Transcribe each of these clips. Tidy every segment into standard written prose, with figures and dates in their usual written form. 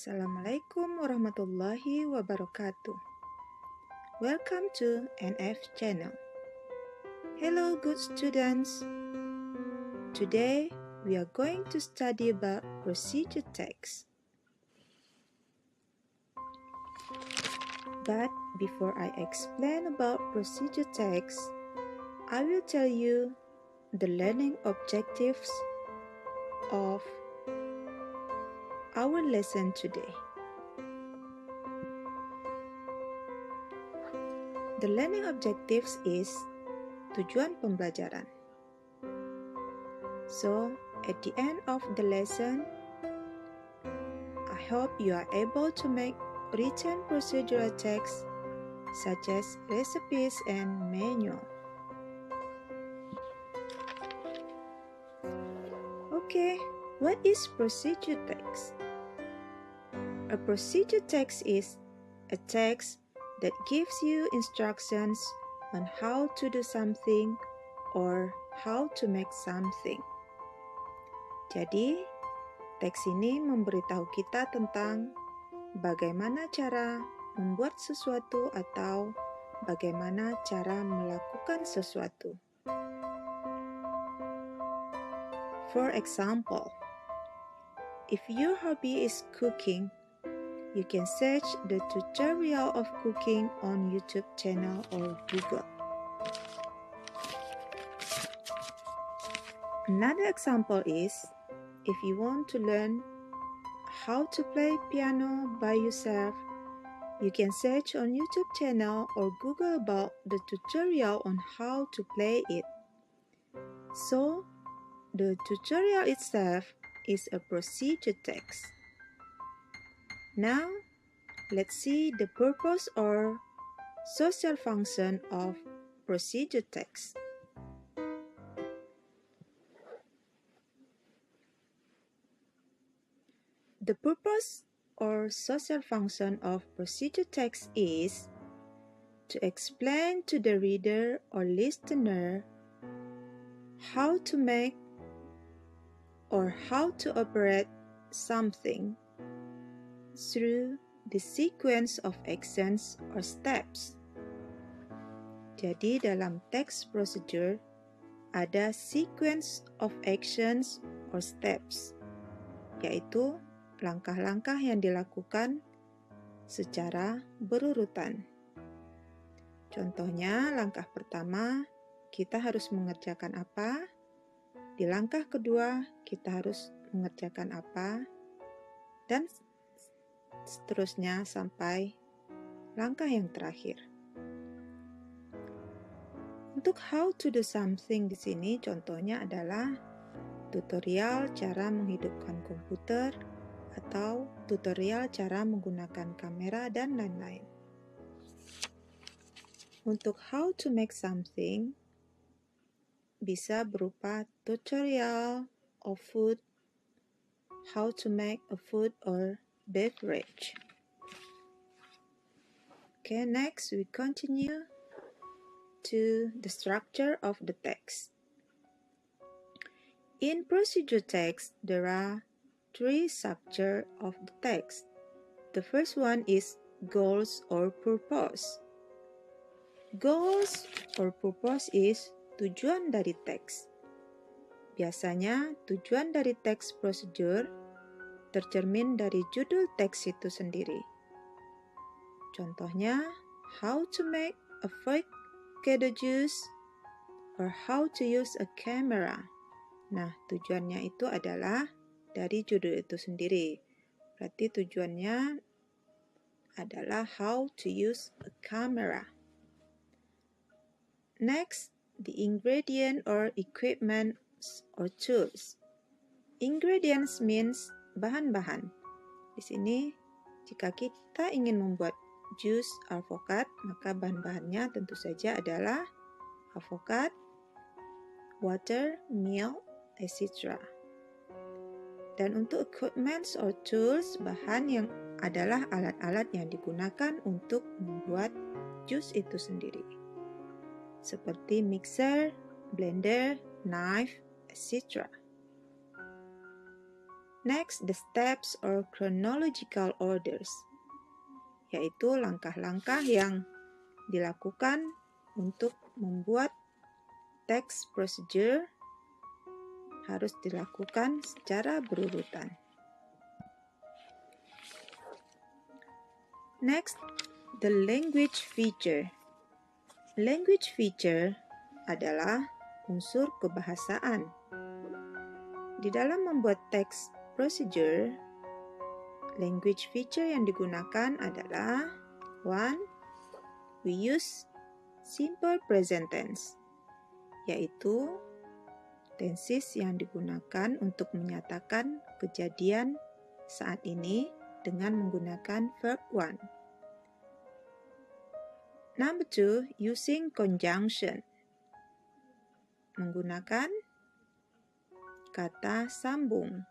Assalamualaikum warahmatullahi wabarakatuh. Welcome to NF channel. Hello good students. Today we are going to study about procedure text. But before I explain about procedure text, I will tell you the learning objectives of our lesson today. The learning objectives is tujuan pembelajaran. So, at the end of the lesson, I hope you are able to make written procedural text such as recipes and manual. Okay, what is procedure text? A procedure text is a text that gives you instructions on how to do something or how to make something. Jadi, teks ini memberitahu kita tentang bagaimana cara membuat sesuatu atau bagaimana cara melakukan sesuatu. For example, if your hobby is cooking, you can search the tutorial of cooking on YouTube channel or Google. Another example is, if you want to learn how to play piano by yourself, you can search on YouTube channel or Google about the tutorial on how to play it. So, the tutorial itself is a procedure text. Now, let's see the purpose or social function of procedure text. The purpose or social function of procedure text is to explain to the reader or listener how to make or how to operate something through the sequence of actions or steps. Jadi dalam teks procedure ada sequence of actions or steps, yaitu langkah-langkah yang dilakukan secara berurutan. Contohnya, langkah pertama kita harus mengerjakan apa, di langkah kedua kita harus mengerjakan apa, dan seterusnya sampai langkah yang terakhir. Untuk how to do something di sini contohnya adalah tutorial cara menghidupkan komputer atau tutorial cara menggunakan kamera dan lain-lain. Untuk how to make something bisa berupa tutorial of food, how to make a food or beverage. Okay, next we continue to the structure of the text. In procedure text, there are three structures of the text. The first one is goals or purpose. Goals or purpose is tujuan dari teks. Biasanya tujuan dari teks prosedur tercermin dari judul teks itu sendiri. Contohnya, how to make avocado juice or how to use a camera. Nah, tujuannya itu adalah dari judul itu sendiri. Berarti tujuannya adalah how to use a camera. Next, the ingredient or equipment or tools. Ingredients means bahan-bahan. Di sini, jika kita ingin membuat jus alpukat, maka bahan-bahannya tentu saja adalah alpukat, water, milk, etc. Dan untuk equipments or tools, bahan yang adalah alat-alat yang digunakan untuk membuat jus itu sendiri. Seperti mixer, blender, knife, etc. Next, the steps or chronological orders, yaitu langkah-langkah yang dilakukan untuk membuat text procedure harus dilakukan secara berurutan. Next, the language feature. Language feature adalah unsur kebahasaan. Di dalam membuat text procedure, language feature yang digunakan adalah 1. We use simple present tense, yaitu tenses yang digunakan untuk menyatakan kejadian saat ini dengan menggunakan verb 1. Number 2, using conjunction. Menggunakan kata sambung.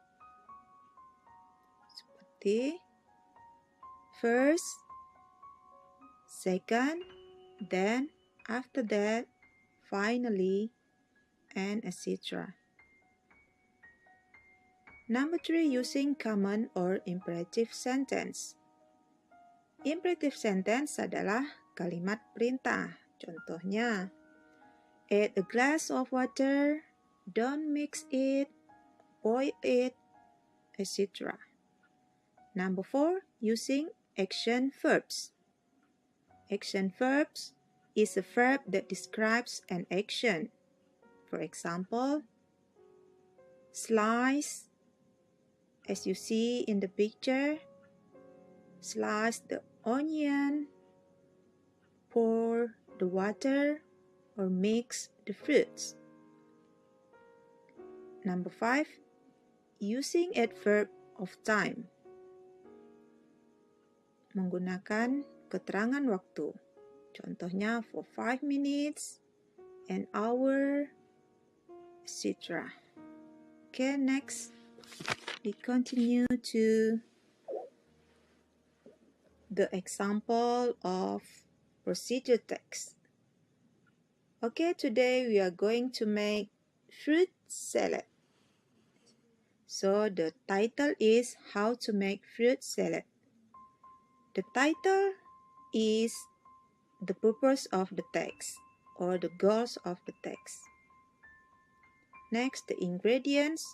Seperti first, second, then, after that, finally, and etc. Number 3, using command or imperative sentence. Imperative sentence adalah kalimat perintah. Contohnya, add a glass of water, don't mix it, boil it, etc. Number 4, using action verbs. Action verbs is a verb that describes an action. For example, slice, as you see in the picture, slice the onion, pour the water, or mix the fruits. Number 5, using adverb of time. Menggunakan keterangan waktu. Contohnya for 5 minutes, an hour, etc. Okay, next we continue to the example of procedure text. Okay, today we are going to make fruit salad. So the title is How to Make Fruit Salad. The title is the purpose of the text or the goals of the text. Next, the ingredients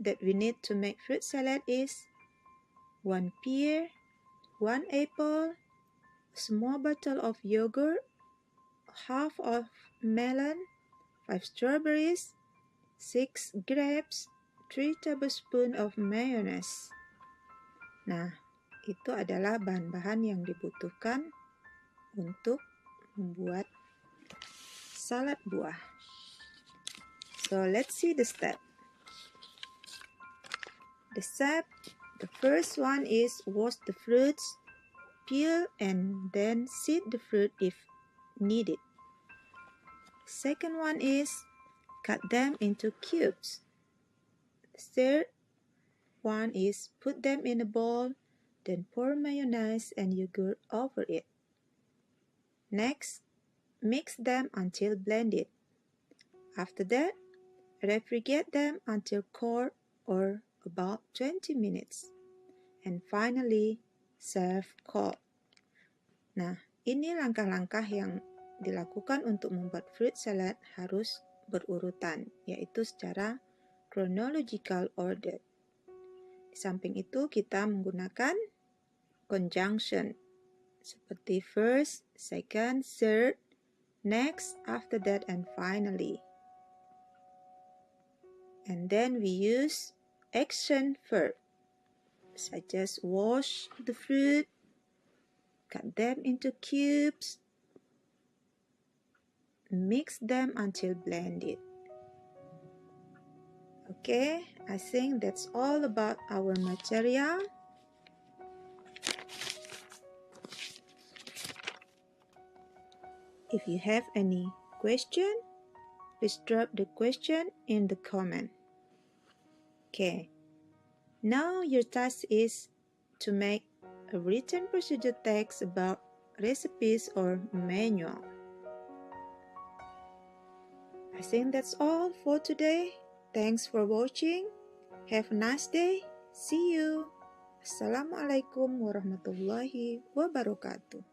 that we need to make fruit salad is 1 pear, 1 apple, a small bottle of yogurt, half of melon, 5 strawberries, 6 grapes, 3 tablespoons of mayonnaise. Nah, itu adalah bahan-bahan yang dibutuhkan untuk membuat salad buah. So, let's see the step. The first one is wash the fruits, peel and then seed the fruit if needed. Second one is cut them into cubes. The third one is put them in a bowl, then pour mayonnaise and yogurt over it. Next, mix them until blended. After that, refrigerate them until cold or about 20 minutes. And finally, serve cold. Nah, ini langkah-langkah yang dilakukan untuk membuat fruit salad harus berurutan, yaitu secara chronological order. Di samping itu, kita menggunakan conjunction, seperti first, second, third, next, after that, and finally. And then we use action verb, such as wash the fruit, cut them into cubes, mix them until blended. Okay, I think that's all about our material. If you have any question, please drop the question in the comment. Okay, now your task is to make a written procedure text about recipes or manual. I think that's all for today. Thanks for watching. Have a nice day. See you. Assalamualaikum warahmatullahi wabarakatuh.